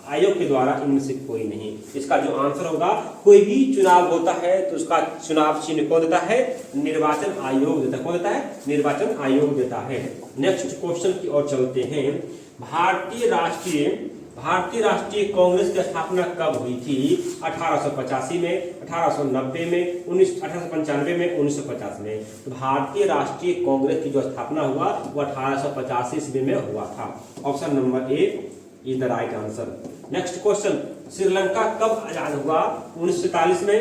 आयोग के द्वारा, इनमें से कोई नहीं। इसका जो आंसर होगा, कोई भी चुनाव होता है तो उसका चुनाव चिन्ह कौन देता है? निर्वाचन आयोग देता है। कौन देता है? निर्वाचन आयोग देता है। नेक्स्ट क्वेश्चन की ओर चलते हैं। भारतीय राष्ट्रीय कांग्रेस की स्थापना कब हुई थी? 1885 में, 1890 में, 1895 में, 1950 में। तो भारतीय राष्ट्रीय कांग्रेस की जो स्थापना हुआ वो 1885 ईस्वी में हुआ था। Option number A is the right answer. Next question, Sri Lanka कब आजाद हुआ? 1947 में,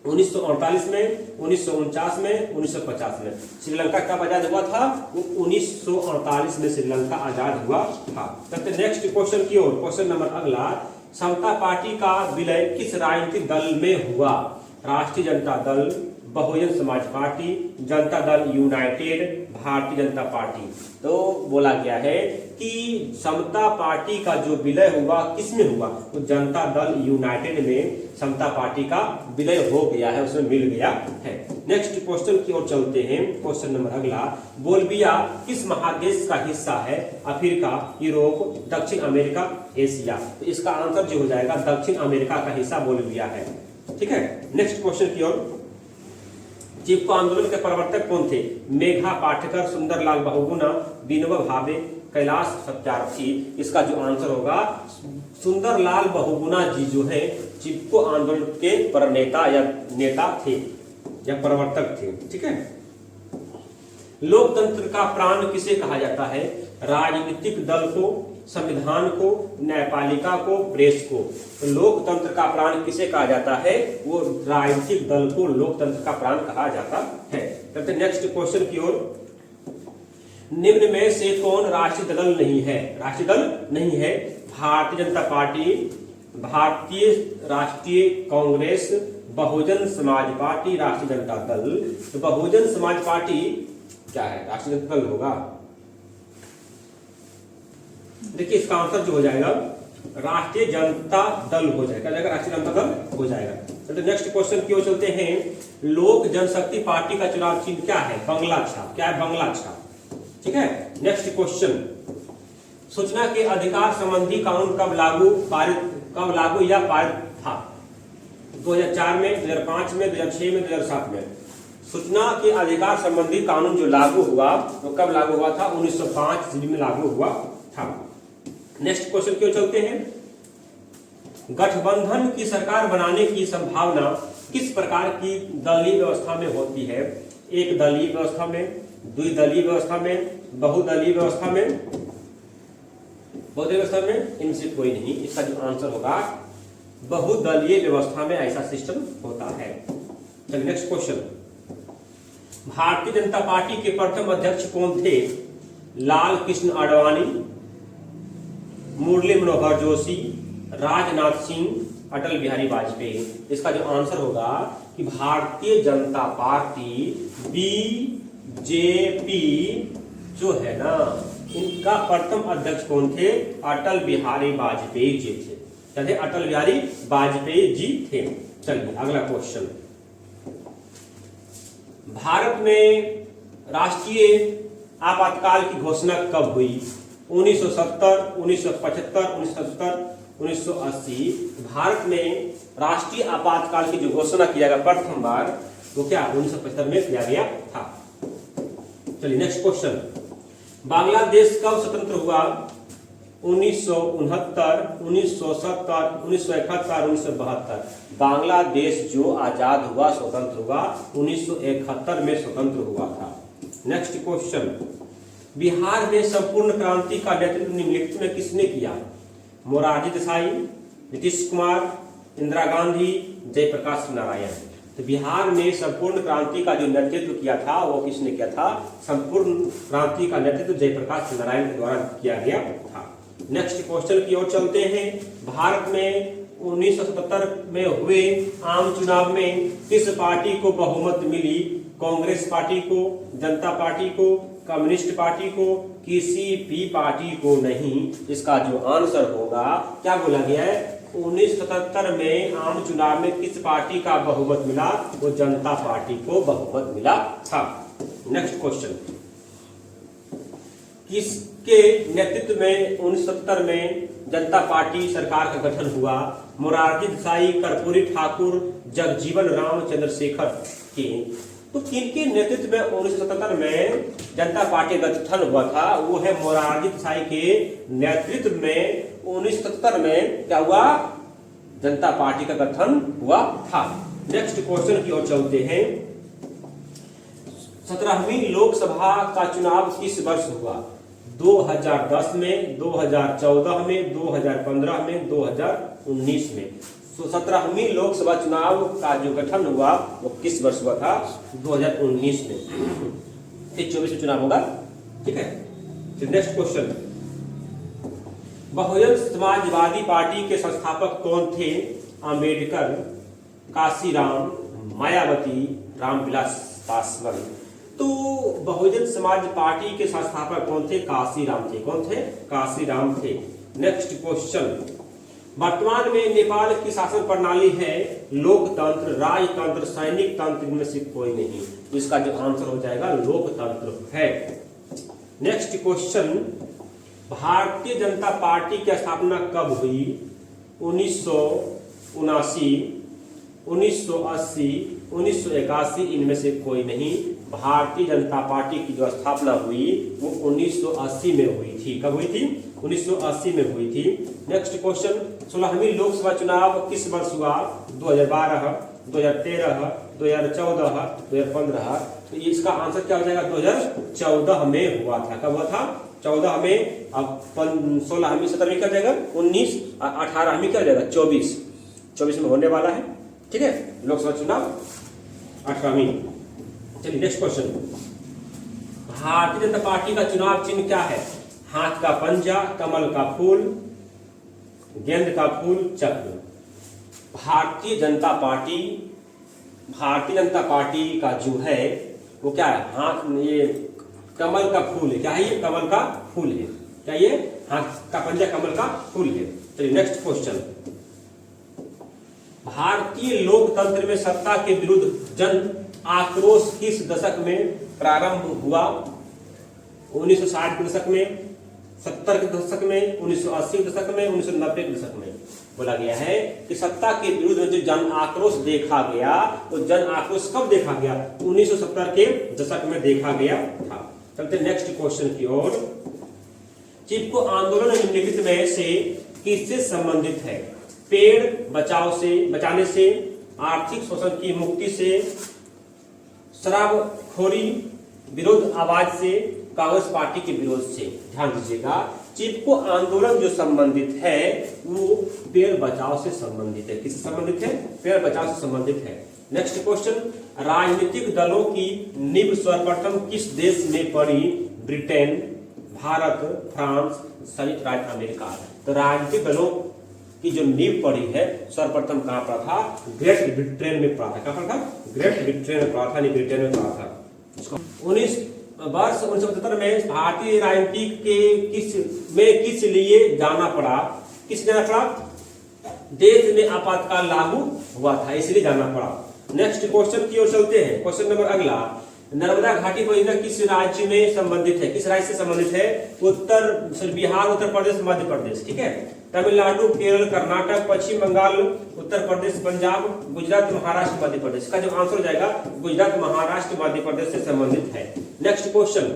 1948 में, 1949 में, 1950 में। श्रीलंका कब आजाद हुआ था? वो 1948 में श्रीलंका आजाद हुआ था। चलते नेक्स्ट क्वेश्चन की ओर। क्वेश्चन नंबर अगला, समता पार्टी का विलय किस राजनीतिक दल में हुआ? राष्ट्रीय Janata Dal, Bahujan Samaj party, Janata Dal United, Bharatiya Janata party. तो बोला गया है कि समता पार्टी का जो विलय हुआ किसमें हुआ? तो जनता दल यूनाइटेड में समता पार्टी का विलय हो गया है, उसमें मिल गया है। नेक्स्ट क्वेश्चन की ओर चलते हैं। क्वेश्चन नंबर अगला, बोलीविया किस महादेश का हिस्सा है? अफ्रीका, यूरोप, दक्षिण अमेरिका, एशिया। तो इसका आंसर जो हो जाएगा दक्षिण अमेरिका का हिस्सा बोलीविया है। ठीक है। नेक्स्ट क्वेश्चन की ओर, चिपको आंदोलन के प्रवर्तक कौन थे? मेघा पाटकर, सुंदरलाल बहुगुणा, विनोबा भावे, कैलाश सत्यार्थी। इसका जो आंसर होगा सुंदरलाल बहुगुणा जी जो है चिपको आंदोलन के प्रणेता या नेता थे या प्रवर्तक थे। ठीक है। लोकतंत्र का प्राण किसे कहा जाता है? राजनीतिक दल को, संविधान को, न्यायपालिका को, प्रेस को। तो लोकतंत्र का प्राण किसे कहा जाता है? वो राजनीतिक दल को लोकतंत्र का प्राण कहा जाता है। चलते नेक्स्ट क्वेश्चन की ओर। निम्न में से कौन राष्ट्रीय दल नहीं है? राष्ट्रीय दल नहीं है। भारतीय जनता पार्टी, भारतीय राष्ट्रीय कांग्रेस, बहुजन समाज पार्टी, राष्ट्रीय जनता दल। तो बहुजन समाज पार्टी क्या है? राष्ट्रीय जनता दल होगा। देखिए इसका आंसर जो हो जाएगा राष्ट्रीय जनता दल हो जाएगा, राष्ट्रीय जनता दल हो जाएगा। तो नेक्स्ट क्वेश्चन की ओर चलते हैं। लोक जनशक्ति पार्टी का चुनाव चिन्ह क्या है? बंगला छाप। क्या है? बंगला छाप। ठीक है। नेक्स्ट क्वेश्चन, सूचना के अधिकार संबंधी कानून कब लागू या पारित था? 2004 में, 2005 में, 2006 में, 2007 में। सूचना के अधिकार संबंधी कानून जो लागू हुआ वो कब लागू हुआ था? 1905 ईस्वी में लागू हुआ था। नेक्स्ट क्वेश्चन की ओर चलते हैं। गठबंधन की सरकार बनाने की संभावना किस प्रकार की दलीय व्यवस्था में होती है? एक दलीय व्यवस्था में, द्विदलीय व्यवस्था में, बहुदलीय व्यवस्था में? बहुदलीय व्यवस्था में इनसे कोई नहीं। इसका जो आंसर होगा बहुदलीय व्यवस्था में ऐसा सिस्टम होता है। चलिए next question. Bharatiya Janata party के प्रथम अध्यक्ष कौन थे? लाल कृष्ण आडवाणी, मुरली मनोहर जोशी, राजनाथ सिंह, अटल बिहारी वाजपेयी। इसका जो आंसर होगा कि भारतीय जनता पार्टी बीजेपी जो है ना, इनका प्रथम अध्यक्ष कौन थे? अटल बिहारी वाजपेयी जी थे। चलिए अटल बिहारी वाजपेयी जी थे। चलिए अगला क्वेश्चन। भारत में राष्ट्रीय आपातकाल की घोषणा कब हुई? 1970, 1975, 1977, 1980। भारत में राष्ट्रीय आपातकाल की जो घोषणा किया गया प्रथम बार वो क्या 1975 में किया गया था। चलिए नेक्स्ट क्वेश्चन। बांग्लादेश कब स्वतंत्र हुआ? 1969, 1970, 1971, 1972। बांग्लादेश जो आजाद हुआ, स्वतंत्र हुआ 1971 में स्वतंत्र हुआ था। Next question. बिहार में संपूर्ण क्रांति का नेतृत्व निम्नलिखित में किसने किया? मोरारजी देसाई, नीतीश कुमार, इंदिरा गांधी, जयप्रकाश नारायण। तो बिहार में संपूर्ण क्रांति का जो नेतृत्व किया था वो किसने किया था? संपूर्ण क्रांति का नेतृत्व जयप्रकाश नारायण के द्वारा किया गया था। नेक्स्ट क्वेश्चन की ओर चलते हैं। भारत में 1977 में हुए आम चुनाव में किस पार्टी को बहुमत मिली? कांग्रेस पार्टी को, जनता पार्टी को, कम्युनिस्ट पार्टी को, किसी भी पार्टी को नहीं। इसका जो आंसर होगा क्या बोला गया है? 1977 में आम चुनाव में किस पार्टी का बहुमत मिला? वो जनता पार्टी को बहुमत मिला था। Next question. किसके नेतृत्व में 1970 में जनता पार्टी सरकार का गठन हुआ? मोरारजी देसाई, कर्पूरी ठाकुर, जगजीवन राम, चंद्रशेखर के। तो किनके नेतृत्व में 1977 में जनता पार्टी गठन हुआ था? वो है मोरारजी देसाई के नेतृत्व में 1977 में क्या हुआ? जनता पार्टी का गठन हुआ था। नेक्स्ट क्वेश्चन की ओर चलते हैं। 17वीं लोकसभा का चुनाव किस वर्ष हुआ? 2010 में, 2014 में, 2015 में, 2019 में। तो 17वीं लोकसभा चुनाव का जो गठन हुआ वो किस वर्ष हुआ था? 2019 में। 24 में चुनाव होगा। ठीक है। Next question. Bahujan Samajwadi party के संस्थापक कौन थे? अम्बेडकर, काशीराम, मायावती, रामविलास पासवान। तो बहुजन समाज पार्टी के संस्थापक कौन थे? काशीराम थे। कौन थे? काशीराम थे। Next question. वर्तमान में नेपाल की शासन प्रणाली है लोकतंत्र, राजतंत्र, सैनिक तंत्र, इनमें से कोई नहीं। तो इसका जो आंसर हो जाएगा लोकतंत्र है। Next question. Bharatiya Janata party की स्थापना कब हुई? 1979, 1980, 1981, इनमें से कोई नहीं। भारतीय जनता पार्टी की जो स्थापना हुई वो 1980 में हुई थी। कब हुई थी? 1980 में हुई थी। Next question. 16वीं लोकसभा चुनाव किस वर्ष हुआ? 2012, 2013, 2014, 2015। तो इसका आंसर क्या हो जाएगा? 2014 में हुआ था। कब हुआ था? 14 में, अब 16वीं 17वीं क्या हो जाएगा 19, 18वीं क्या हो जाएगा 24 में होने वाला है। ठीक है, लोकसभा चुनाव 18वीं। चलिए next question, Bharatiya Janata party का चुनाव चिन्ह क्या है? हाथ का पंजा, कमल का फूल, गेंद का फूल, चक्र। भारतीय जनता पार्टी का जो है वो क्या है? हाथ, ये कमल का फूल है। क्या है ये? कमल का फूल है। क्या ये? हाथ का पंजा कमल का फूल है। चलिए नेक्स्ट क्वेश्चन, भारतीय लोकतंत्र में सत्ता के विरुद्ध जन आक्रोश किस दशक में प्रारंभ हुआ? 1960 के दशक में, 70 के दशक में, 1980 के दशक में, 1990 के दशक में। बोला गया है कि सत्ता के विरुद्ध जो जन आक्रोश देखा गया, वो जन आक्रोश कब देखा गया? 1970 के दशक में देखा गया था। चलते नेक्स्ट क्वेश्चन की ओर। चिपको आंदोलन निम्नलिखित में से किससे संबंधित है? पेड़ बचाने से, आर्थिक शोषण की मुक्ति से, शराबखोरी विरोध आवाज से, कांग्रेस पार्टी के विरोध से। ध्यान दीजिएगा, चिपको आंदोलन जो संबंधित है वो पेड़ बचाव से संबंधित है। किससे संबंधित है? पेड़ बचाव से संबंधित है। नेक्स्ट क्वेश्चन, राजनीतिक दलों की नींव सर्वप्रथम किस देश में पड़ी? ब्रिटेन, भारत, फ्रांस, संयुक्त राज्य अमेरिका। तो राजनीतिक दलों की जो नींव पड़ी है सर्वप्रथम कहां पर था? ग्रेट ब्रिटेन में पड़ा था। कहां पर था? ग्रेट ब्रिटेन में पड़ा था, नहीं ब्रिटेन में पड़ा था। 1975 में भारतीय राजनीति के किस लिए जाना पड़ा? किस जाना पड़ा? देश में आपातकाल लागू हुआ था, इसलिए जाना पड़ा। नेक्स्ट क्वेश्चन की ओर चलते हैं। क्वेश्चन नंबर अगला, नर्मदा घाटी परियोजना किस राज्य में संबंधित है? किस राज्य से संबंधित है? बिहार, उत्तर प्रदेश, मध्य प्रदेश। ठीक है, तमिलनाडु, केरल, कर्नाटक, पश्चिम बंगाल, उत्तर प्रदेश, पंजाब, गुजरात, महाराष्ट्र, मध्य प्रदेश। का जो आंसर हो जाएगा गुजरात, महाराष्ट्र, मध्य प्रदेश से संबंधित है। नेक्स्ट क्वेश्चन,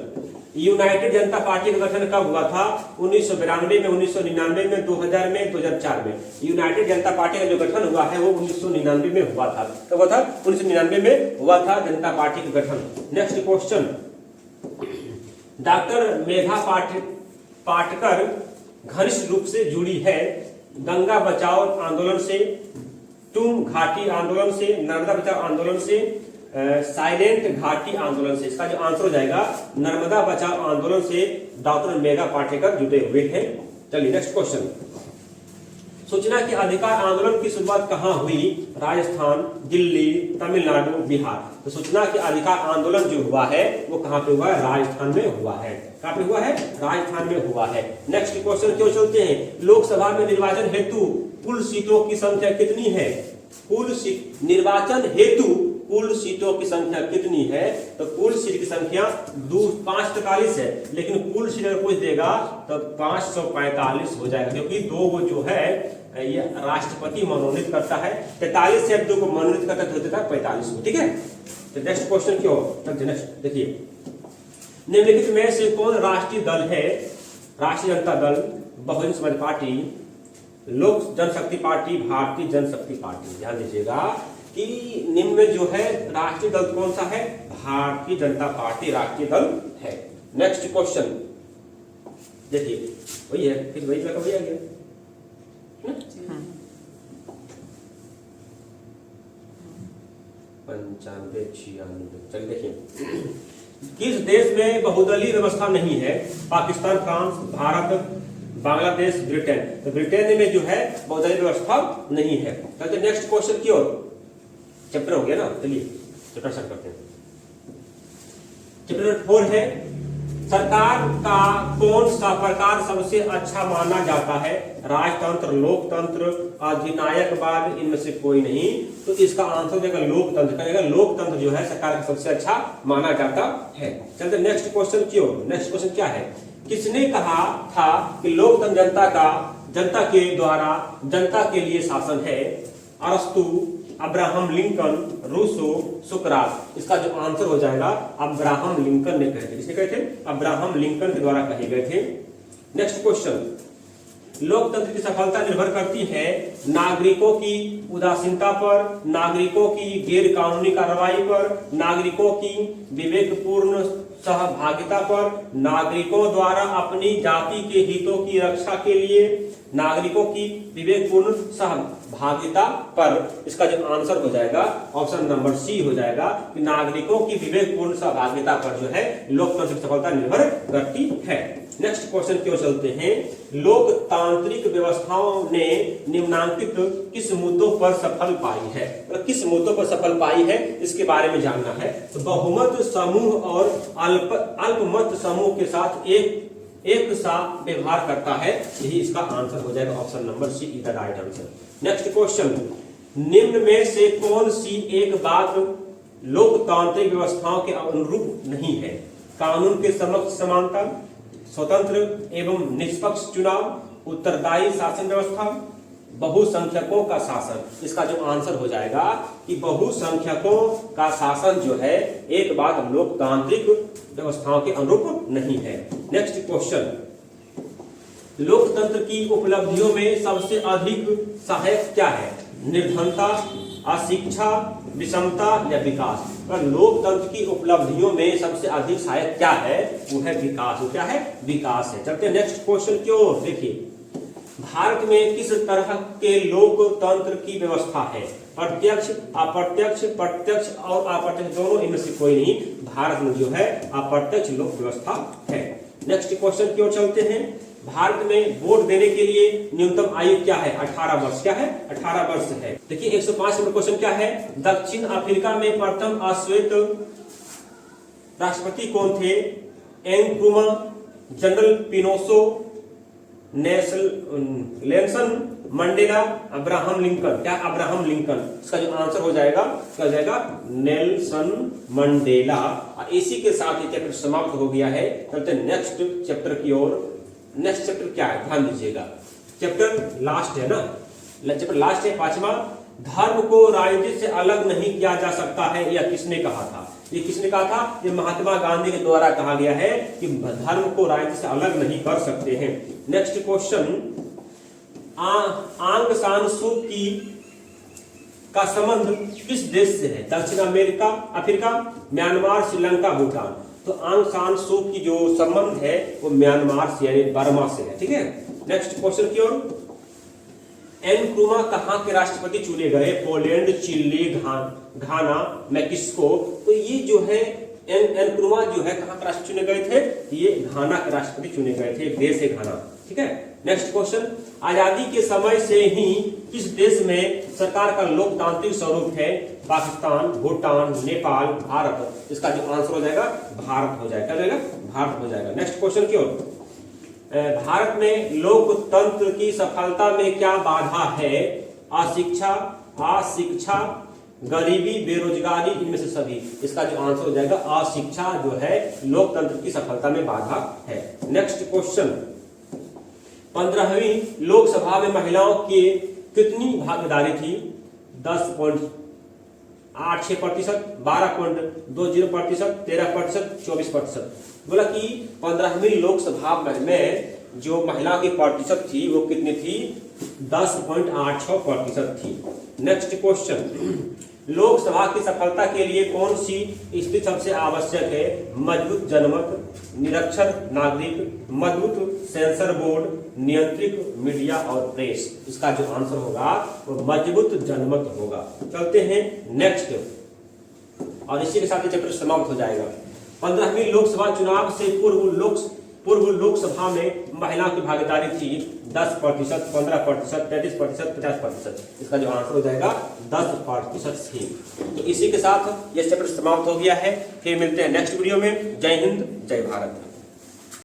यूनाइटेड जनता पार्टी का गठन कब हुआ था? 1992 में, 1999 में, 2000 में, 2004 में। यूनाइटेड जनता पार्टी का जो गठन हुआ है वो 1999 में हुआ था। कब हुआ था? 1999 में हुआ था जनता पार्टी का गठन। Next question, doctor Megha Patkar घनिष्ठ रूप से जुड़ी है गंगा बचाओ आंदोलन से, टूम घाटी आंदोलन से, नर्मदा बचाओ आंदोलन से, साइलेंट घाटी आंदोलन से। इसका जो आंसर हो जाएगा नर्मदा बचाओ आंदोलन से डॉक्टर मेघा पाटेकर जुटे हुए हैं। चलिए नेक्स्ट क्वेश्चन, सूचना के अधिकार आंदोलन की शुरुआत कहां हुई? राजस्थान, दिल्ली, तमिलनाडु, बिहार। तो सूचना के अधिकार आंदोलन जो हुआ है वो कहां पे हुआ है? राजस्थान में हुआ है। कहां पे हुआ है? राजस्थान में हुआ है। नेक्स्ट क्वेश्चन क्यों चलते हैं, लोकसभा में निर्वाचन हेतु कुल सीटों की संख्या कितनी है? निर्वाचन हेतु कुल सीटों की संख्या कितनी है? तो कुल सीट की संख्या 543 है, लेकिन कुल सीट अगर पूछ देगा तो 545 हो जाएगा, क्योंकि दो वो जो है ये राष्ट्रपति मनोनीत करता है। 43 से 2 को मनोनीत करता है तो होता है 45 को। ठीक है, तो नेक्स्ट क्वेश्चन क्यों? नेक्स्ट देखिए, निम्नलिखित में से कौन राष्ट्रीय दल है? राष्ट्रीय जनता दल, बहुजन समाज पार्टी, लोक जनशक्ति पार्टी, भारतीय जनशक्ति पार्टी। ध्यान दीजिएगा कि निम्न में जो है राष्ट्रीय दल कौन सा है? भारतीय जनता पार्टी राष्ट्रीय दल है। नेक्स्ट क्वेश्चन देखिए, वही है, फिर वही लगा, वही आ गया 95, 96। चलिए देखिए, किस देश में बहुदलीय व्यवस्था नहीं है? Pakistan, France, Bharat, Bangladesh, Britain. तो ब्रिटेन में जो है बहुदलीय व्यवस्था नहीं है। तो नेक्स्ट क्वेश्चन की ओर, चैप्टर हो गया ना, चलिए चैप्टर स्टार्ट करते हैं। चैप्टर 4 है, सरकार का कौन सा प्रकार सबसे अच्छा माना जाता है? राजतंत्र, लोकतंत्र, अधिनायकवाद, इनमें से कोई नहीं। तो इसका आंसर देगा लोकतंत्र। कहेगा लोकतंत्र जो है सरकार का सबसे अच्छा माना जाता है। चलते नेक्स्ट क्वेश्चन की ओर। नेक्स्ट क्वेश्चन क्या है, किसने कहा था कि लोकतंत्र जनता के द्वारा जनता के लिए शासन है? अरस्तु, अब्राहम लिंकन, रूसो, सुकरात। इसका जो आंसर हो जाएगा अब्राहम लिंकन ने कहे थे। किसने कहे थे? अब्राहम लिंकन के द्वारा कहे गए थे। नेक्स्ट क्वेश्चन, लोकतंत्र की सफलता निर्भर करती है नागरिकों की उदासीनता पर, नागरिकों की गैर कानूनी कार्रवाई पर, नागरिकों की विवेकपूर्ण सहभागिता पर, नागरिकों द्वारा अपनी जाति के हितों की रक्षा के लिए, नागरिकों की विवेकपूर्ण सहभागिता पर। इसका जो आंसर हो जाएगा ऑप्शन नंबर सी हो जाएगा कि नागरिकों की विवेकपूर्ण सहभागिता पर जो है लोकतंत्र की सफलता निर्भर करती है। नेक्स्ट क्वेश्चन की ओर चलते हैं। लोकतांत्रिक व्यवस्थाओं ने निम्नांकित किस मुद्दों पर सफल पाई है, मतलब किस मुद्दों पर सफल पाई है इसके बारे में जानना है। तो बहुमत समूह और अल्पमत समूह के साथ एक सा व्यवहार करता है, यही इसका आंसर हो जाएगा option number C is the right answer. Next question, निम्न में से कौन सी एक बात लोकतांत्रिक व्यवस्थाओं के अनुरूप नहीं है? कानून के समक्ष समानता, स्वतंत्र एवं निष्पक्ष चुनाव, उत्तरदायी शासन व्यवस्था, बहुसंख्यकों का शासन। इसका जो आंसर हो जाएगा कि बहुसंख्यकों का शासन जो है एक बात लोकतांत्रिक व्यवस्थाओं के अनुरूप नहीं है। नेक्स्ट क्वेश्चन, लोकतंत्र की उपलब्धियों में सबसे अधिक सहायक क्या है? निर्धनता, अशिक्षा, विषमता या विकास? पर लोकतंत्र की उपलब्धियों में सबसे अधिक सहायक क्या है? वो है विकास। वो क्या है? विकास है। चलते हैं नेक्स्ट क्वेश्चन की ओर। देखिए, भारत में किस तरह के लोकतंत्र की व्यवस्था है? प्रत्यक्ष, अप्रत्यक्ष, प्रत्यक्ष और अप्रत्यक्ष दोनों, इनमें से कोई नहीं। भारत में जो है अप्रत्यक्ष लोक व्यवस्था है। नेक्स्ट क्वेश्चन की ओर चलते हैं। भारत में वोट देने के लिए न्यूनतम आयु क्या है? 18 वर्ष। क्या है? 18 वर्ष है। देखिए 105 नंबर क्वेश्चन क्या है? दक्षिण अफ्रीका में प्रथम अश्वेत राष्ट्रपति कौन थे? Nkrumah, general Pinochet, Nelson Mandela, Abraham Lincoln. क्या? Abraham Lincoln. इसका जो आंसर हो जाएगा क्या हो जाएगा? Nelson Mandela. इसी के साथ ये चैप्टर समाप्त हो गया है। चलते नेक्स्ट चैप्टर की ओर। नेक्स्ट चैप्टर क्या है? ध्यान दीजिएगा, चैप्टर लास्ट है ना, चैप्टर लास्ट है 5वां। धर्म को राजनीति से अलग नहीं किया जा सकता है, यह किसने कहा था? ये किसने कहा था? ये महात्मा गांधी के द्वारा कहा गया है कि धर्म को राजनीति से अलग नहीं कर सकते हैं। नेक्स्ट क्वेश्चन, आंग सान सू की का संबंध किस देश से है? दक्षिण America, Africa, Myanmar, Sri Lanka, Bhutan. तो आंग सान सू की जो संबंध है वो म्यांमार से यानी बर्मा से है। ठीक है। नेक्स्ट क्वेश्चन की ओर। एनक्रुमा कहाँ के राष्ट्रपति चुने गए? पोलैंड, चिली, घाना, मैक्सिको। तो ये जो है एनक्रुमा जो है कहाँ के राष्ट्रपति चुने गए थे? ये घाना के राष्ट्रपति चुने गए थे। देश है घाना। ठीक है। नेक्स्ट क्वेश्चन, आजादी के समय से ही किस देश में सरकार का लोकतांत्रिक स्वरूप है? पाकिस्तान, भूटान, नेपाल, भारत। इसका जो आंसर हो जाएगा भारत हो जाएगा। क्या हो जाएगा? भारत हो जाएगा। नेक्स्ट क्वेश्चन की ओर। भारत में लोकतंत्र की सफलता में क्या बाधा है? अशिक्षा, गरीबी, बेरोजगारी, इनमें से सभी। इसका जो आंसर हो जाएगा अशिक्षा जो है लोकतंत्र की सफलता में बाधा है। नेक्स्ट क्वेश्चन, 15वीं लोकसभा में महिलाओं की कितनी भागीदारी थी? 10.86%, 12.20%, 13%, 24%। बोला कि 15वीं लोकसभा में जो महिला की प्रतिशत थी वो कितनी थी? 10.86% थी। नेक्स्ट क्वेश्चन, लोकसभा की सफलता के लिए कौन सी स्थिति सबसे आवश्यक है? मजबूत जनमत, निरक्षर नागरिक, मजबूत सेंसर बोर्ड, नियंत्रित मीडिया और प्रेस। इसका जो आंसर होगा वो मजबूत जनमत होगा। चलते हैं नेक्स्ट, और इसी के साथ ये चैप्टर समाप्त हो जाएगा। 15वीं लोकसभा चुनाव से पूर्व लोकसभा में महिलाओं की भागीदारी थी 10%, 15%, 33%, 50%। इसका जो आंसर हो जाएगा 10% थी। तो इसी के साथ ये चैप्टर समाप्त हो गया है। फिर मिलते हैं नेक्स्ट वीडियो में। जय हिंद, जय भारत।